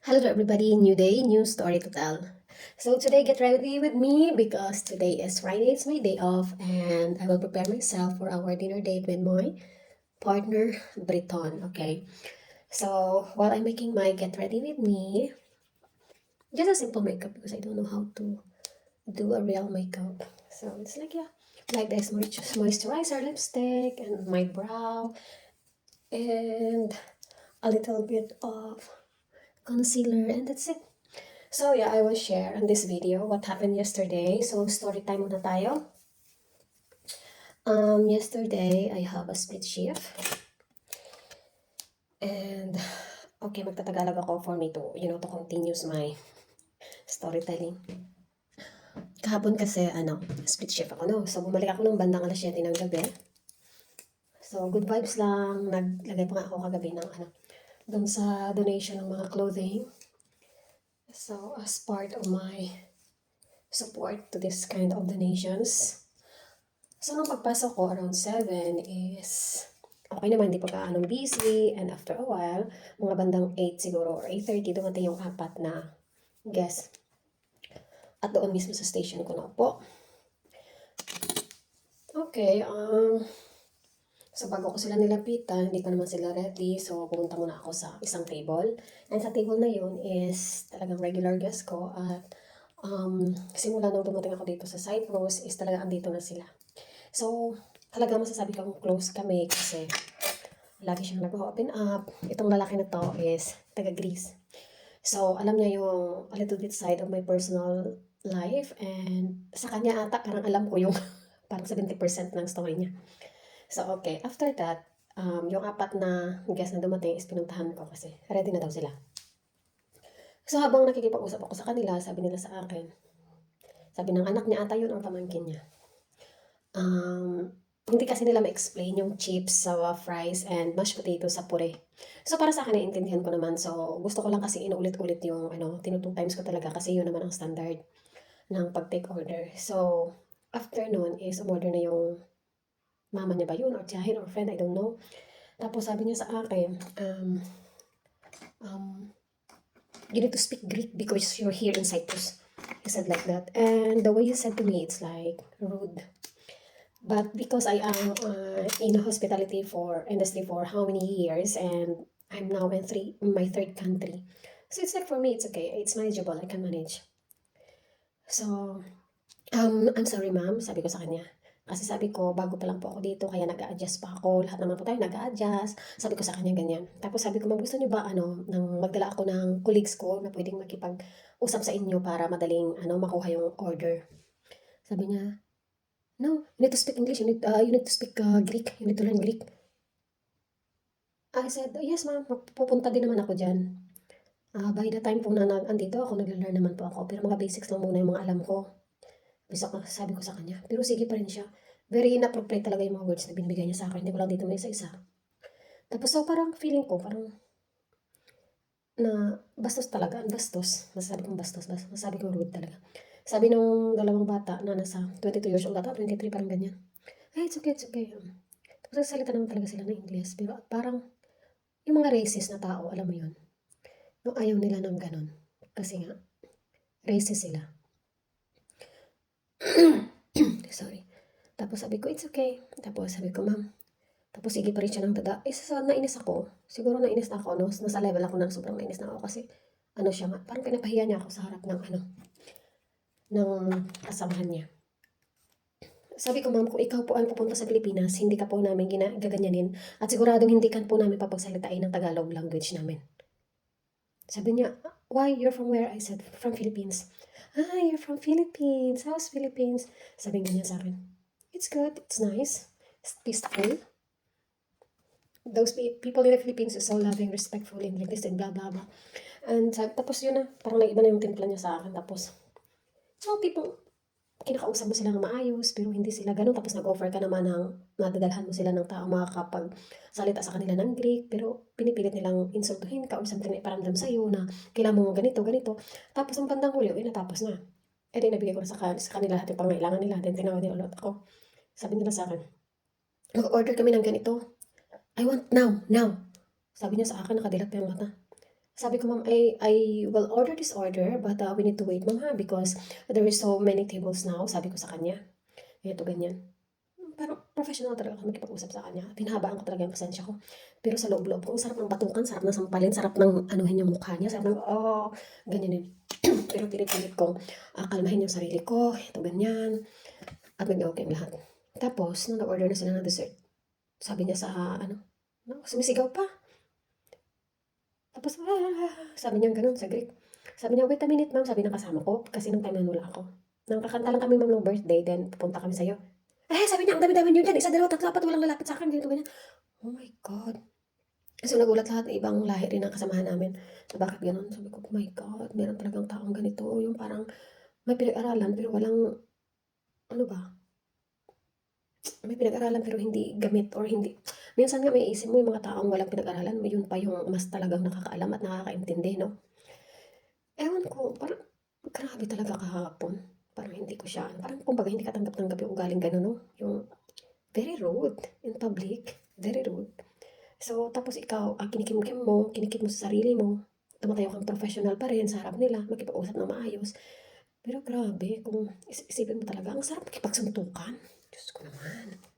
Hello everybody, new day, new story to tell. So today get ready with me because today is Friday, it's my day off and I will prepare myself for our dinner date with my partner, Briton, okay? So while I'm making my get ready with me, just a simple makeup because I don't know how to do a real makeup. So it's like, yeah, like this moisturizer, lipstick, and my brow, and a little bit of concealer, and that's it. So yeah, I will share on this video what happened yesterday. So story time muna tayo. Yesterday I have a split shift and okay, magtatagalog ako for me to, to continues my storytelling. Kahapon kasi, split shift ako, no? So, bumalik ako ng bandang alas 7 ng gabi. So, good vibes lang. Naglagay pa nga ako kagabi ng, dun sa donation ng mga clothing. So, as part of my support to this kind of donations, so, nung pagpasok ko around 7 is okay naman, di pa gaanong busy. And after a while, mga bandang 8 siguro or 8:30, dumating yung apat na guest. At doon mismo sa station ko na po. Okay, so bago ko sila nilapitan, hindi pa naman sila ready. So, pumunta muna ako sa isang table. And sa table na yun is talagang regular guest ko. At simula nung dumating ako dito sa Cyprus is talaga andito na sila. So, talaga masasabi kong close kami kasi lagi siyang nag-open up. Itong lalaki na to is taga-Greece. So, alam niya yung a little bit side of my personal life. And sa kanya ata, parang alam ko yung parang 70% ng story niya. So, okay. After that, yung apat na guest na dumating is pinuntahan ko kasi ready na daw sila. So, habang nakikipag-usap ako sa kanila, sabi nila sa akin, sabi ng anak niya ata yun ang pamangkin niya. Hindi kasi nila ma-explain yung chips sa fries and mashed potato sa pure. So, para sa akin, naiintindihan ko naman. So, gusto ko lang kasi inuulit-ulit yung, 2 times ko talaga kasi yun naman ang standard ng pag-take order. So, after nun is umorder na yung mama niya ba yun or tiyahin or friend, I don't know. Tapos sabi niya sa akin, you need to speak Greek because you're here in Cyprus. He said like that. And the way he said to me, it's like rude. But because I am in hospitality for industry for how many years and I'm now in my third country. So it's like for me, it's okay. It's manageable. I can manage. So, I'm sorry ma'am, sabi ko sa kanya. Kasi sabi ko, bago pa lang po ako dito, kaya nag-a-adjust pa ako. Lahat naman po tayo nag-a-adjust. Sabi ko sa kanya ganyan. Tapos sabi ko, ma'am, gusto niyo ba, nang magdala ako ng colleagues ko na pwedeng makipag-usap sa inyo para madaling, makuha yung order. Sabi niya, no, you need to speak English. You need to speak Greek. You need to learn Greek. I said, yes ma'am, pupunta din naman ako dyan. By the time po na andito ako, nag-learn naman po ako. Pero mga basics lang muna yung mga alam ko. Sabi ko sa kanya. Pero sige pa rin siya. Very inappropriate talaga yung mga words na binibigay niya sa akin. Hindi ko lang dito may isa-isa. Tapos so parang feeling ko, parang na bastos talaga. Bastos. Masasabi kong bastos. Masasabi kong rude talaga. Sabi nung dalawang bata na nasa 22 years old ata, 23, parang ganyan. Hey, it's okay, it's okay. Tapos nagsalita naman talaga sila ng English. Pero parang yung mga racist na tao, alam mo yun. Yung ayaw nila ng ganun. Kasi nga, racist sila. Sorry. Tapos sabi ko, it's okay. Tapos sabi ko, ma'am. Tapos sige pa rin siya ng tada. Nainis ako. Siguro nainis na ako, no? Nasa level ako ng sobrang nainis na ako kasi, siya nga, parang pinapahiya niya ako sa harap ng, ng kasamahan niya. Sabi ko, ma'am, kung ikaw po ang pupunta sa Pilipinas, hindi ka po namin gaganyanin at siguradong hindi ka po namin papagsalitain ng Tagalog language namin. Sabi niya, why? You're from where? I said, from Philippines. You're from Philippines. How's Philippines? Sabi niya sa akin, it's good, it's nice, it's peaceful. Those people in the Philippines are so loving, respectful, and like this, and blah, blah, blah. And tapos yun na, parang naiba na yung timpla niya sa akin. Tapos, so, people, kinakausap mo sila ng maayos, pero hindi sila ganun. Tapos nag-offer ka naman ng, nadadalhan mo sila ng tao makakapag-salita sa kanila ng Greek, pero pinipilit nilang insultuhin ka or something na iparamdam sa'yo na kailangan mo ganito, ganito. Tapos ang bandang huli, natapos na. Eh di nabigay ko na sa kanila lahat yung pangailangan nila. Then tinawag nila ulit ako. Sabi nila sa akin, mag-order kami ng ganito. I want now, now. Sabi niya sa akin, nakadilat pa yung mata. Sabi ko, "Ma'am, I will order this order, but, we need to wait, ma'am, ha, because there is so many tables now," sabi ko sa kanya. Ganito, ganyan. Parang professional talaga ako makipag-usap sa kanya. Pinahabaan ko talaga yung pasensya ko. Pero sa loob-loob ko, ang sarap ng batukan, sarap ng sampalin, sarap ng anuhin yung mukha niya, sarap ng, ganyanin. Pero pinipilit kong, kalmahin yung sarili ko, ito ganyan, at naging okey ang lahat. Tapos nung nag-order na sila ng dessert, sabi niya sa ano, sumisigaw pa. Tapos, sabi niyang gano'n sa Greek. Sabi niya, "Wait a minute, ma'am," sabi ng kasama ko, kasi nung time na wala ako. "Nang kakanta lang kami, ma'am, nung birthday, then pupunta kami sa'yo." Sabi niya, "Ang dami-dami niyo diyan, 1, 2, 3, 4, walang lalapit sa'kin," ganito, ganyan. Oh my God! So, nagulat lahat ng ibang lahi rin ng kasamahan namin na bakit gano'n. Sabi ko, "Oh my God, meron talagang taong ganito." Yung parang may pinag-aralan pero walang ano ba, may pinag-aralan pero hindi gamit or hindi minsan nga maiisip mo yung mga taong walang pinag-aralan, yun pa yung mas talagang nakakaalam at nakakaintindi 'no? Ewan ko, parang grabe talaga kahapon. Parang hindi ko siya ano, parang kumbaga hindi katanggap-tanggap yung ugaling gano'n 'no, yung very rude in public, very rude. So, tapos ikaw, kinikimkim mo, kinikip mo sa sarili mo, tumatayo kang professional pa rin sa harap nila, makipag-usap ng maayos. Pero grabe kung isipin mo talaga ang sarap makipagsuntukan, Diyos ko naman.